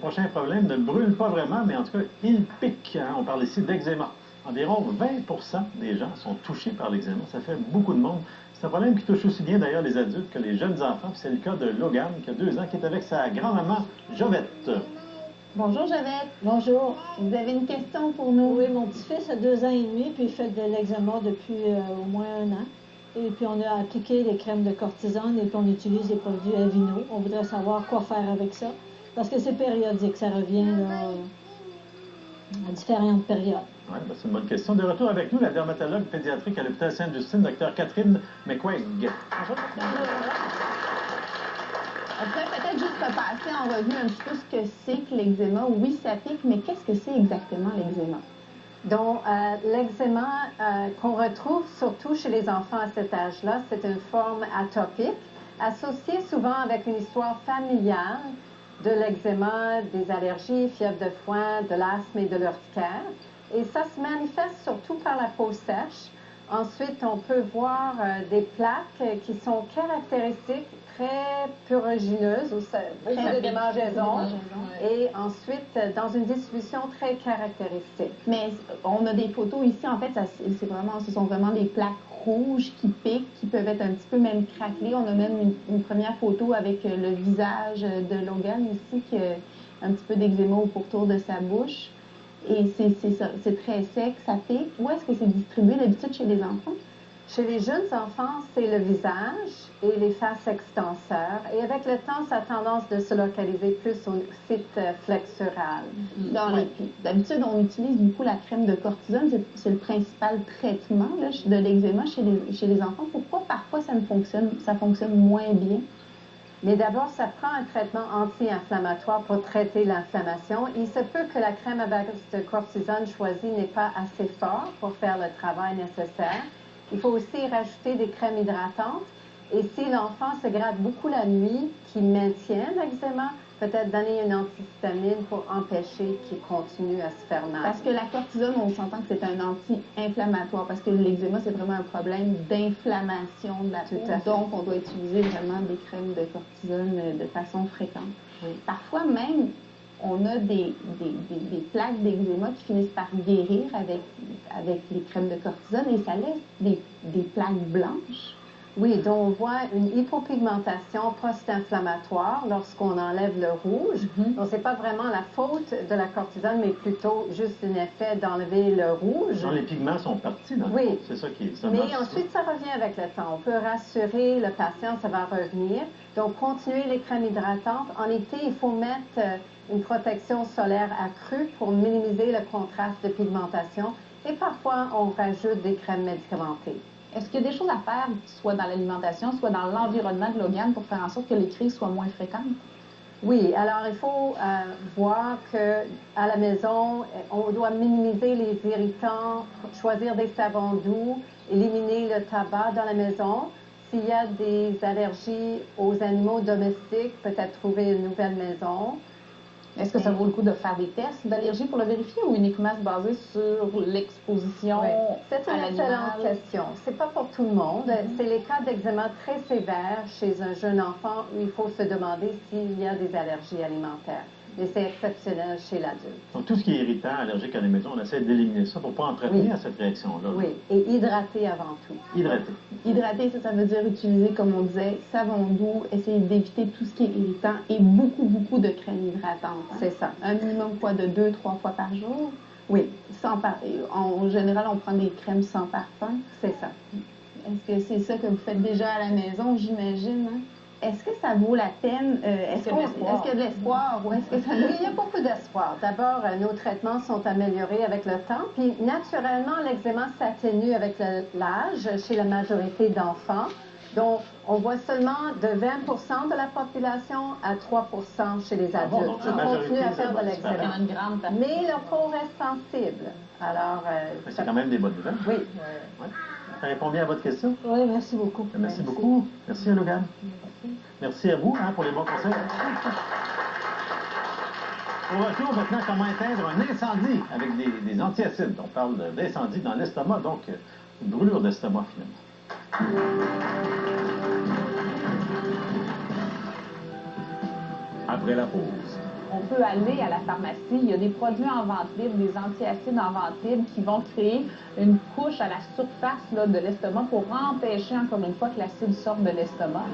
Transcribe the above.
prochain problème ne brûle pas vraiment, mais en tout cas, il pique. Hein? On parle ici d'eczéma. Environ 20% des gens sont touchés par l'eczéma. Ça fait beaucoup de monde. C'est un problème qui touche aussi bien d'ailleurs les adultes que les jeunes enfants. C'est le cas de Logan, qui a 2 ans, qui est avec sa grand-maman Jovette. Bonjour Jovette. Bonjour. Vous avez une question pour nous? Oui, mon petit-fils a 2 ans et demi, puis il fait de l'eczéma depuis au moins 1 an. Et puis on a appliqué des crèmes de cortisone et puis on utilise des produits Aveeno. On voudrait savoir quoi faire avec ça, parce que c'est périodique, ça revient là, à différentes périodes. Oui, ben c'est une bonne question. De retour avec nous, la dermatologue pédiatrique à l'hôpital Sainte-Justine, Dr Catherine McQuaig. Bonjour. On pourrait peut-être juste repasser en revue un petit peu ce que c'est que l'eczéma. Oui, ça pique, mais qu'est-ce que c'est exactement l'eczéma? Donc, l'eczéma qu'on retrouve surtout chez les enfants à cet âge-là, c'est une forme atopique, associée souvent avec une histoire familiale de l'eczéma, des allergies, fièvre de foin, de l'asthme et de l'urticaire. Et ça se manifeste surtout par la peau sèche. Ensuite, on peut voir des plaques qui sont caractéristiques, très prugineuses, ou beaucoup de démangeaisons, et ensuite dans une distribution très caractéristique. Mais on a des photos ici, en fait, ce sont vraiment des plaques rouges qui piquent, qui peuvent être un petit peu même craquelées. On a même une première photo avec le visage de Logan ici, qui a un petit peu d'eczéma au pourtour de sa bouche. Et c'est très sec, ça pique. Où est-ce que c'est distribué d'habitude chez les enfants? Chez les jeunes enfants, c'est le visage et les faces extenseurs. Et avec le temps, ça a tendance de se localiser plus au site flexural. D'habitude, on utilise beaucoup la crème de cortisone. C'est le principal traitement là, de l'eczéma chez les enfants. Pourquoi parfois ça fonctionne moins bien? Mais d'abord, ça prend un traitement anti-inflammatoire pour traiter l'inflammation. Il se peut que la crème à base de cortisone choisie n'est pas assez forte pour faire le travail nécessaire. Il faut aussi rajouter des crèmes hydratantes. Et si l'enfant se gratte beaucoup la nuit, qui maintient l'eczéma, peut-être donner une antihistamine pour empêcher qu'il continue à se faire mal. Parce que la cortisone, on s'entend que c'est un anti-inflammatoire, parce que l'eczéma, c'est vraiment un problème d'inflammation de la peau. Donc, on doit utiliser vraiment des crèmes de cortisone de façon fréquente. Oui. Parfois même, on a des plaques d'eczéma qui finissent par guérir avec les crèmes de cortisone et ça laisse des plaques blanches. Oui, donc on voit une hypopigmentation post-inflammatoire lorsqu'on enlève le rouge. Donc, ce n'est pas vraiment la faute de la cortisone, mais plutôt juste un effet d'enlever le rouge. Donc, les pigments sont partis dans le Oui. C'est ça qui est... Mais ensuite, ça revient avec le temps. On peut rassurer le patient, ça va revenir. Donc, continuer les crèmes hydratantes. En été, il faut mettre une protection solaire accrue pour minimiser le contraste de pigmentation. Et parfois, on rajoute des crèmes médicamentées. Est-ce qu'il y a des choses à faire, soit dans l'alimentation, soit dans l'environnement de Logan, pour faire en sorte que les crises soient moins fréquentes? Oui, alors il faut voir qu'à la maison, on doit minimiser les irritants, choisir des savons doux, éliminer le tabac dans la maison. S'il y a des allergies aux animaux domestiques, peut-être trouver une nouvelle maison. Est-ce que ça vaut le coup de faire des tests d'allergie pour le vérifier ou uniquement se baser sur l'exposition à l'animal? C'est une excellente question. C'est pas pour tout le monde. C'est les cas d'eczéma très sévères chez un jeune enfant où il faut se demander s'il y a des allergies alimentaires. Mais c'est exceptionnel chez l'adulte. Donc, tout ce qui est irritant, allergique à la maison, on essaie d'éliminer ça pour ne pas entretenir cette réaction-là. Oui, et hydrater avant tout. Hydrater. Hydrater, ça veut dire utiliser, comme on disait, savon doux, essayer d'éviter tout ce qui est irritant et beaucoup de crème hydratante. C'est ça. Un minimum quoi, de 2-3 fois par jour? Oui. En général, on prend des crèmes sans parfum. C'est ça. Est-ce que c'est ça que vous faites déjà à la maison, j'imagine? Hein? Est-ce que ça vaut la peine? Est-ce qu'il y a de l'espoir? Ou est-ce que ça... Oui, il y a beaucoup d'espoir. D'abord, nos traitements sont améliorés avec le temps. Puis, naturellement, l'eczéma s'atténue avec l'âge chez la majorité d'enfants. Donc, on voit seulement de 20% de la population à 3% chez les adultes qui continuent à faire de l'eczéma. Mais leur peau reste sensible. Alors, c'est quand même des bonnes nouvelles. Oui. Ouais. Ça répond bien à votre question? Oui, merci beaucoup. Merci beaucoup. Merci à Logan. Merci à vous pour les bons conseils. Au retour, maintenant, comment éteindre un incendie avec des antiacides. On parle d'incendie dans l'estomac, donc une brûlure d'estomac, finalement. Après la pause. on peut aller à la pharmacie, il y a des produits en vente libre, des antiacides en vente libre qui vont créer une couche à la surface là, de l'estomac pour empêcher encore une fois que l'acide sorte de l'estomac.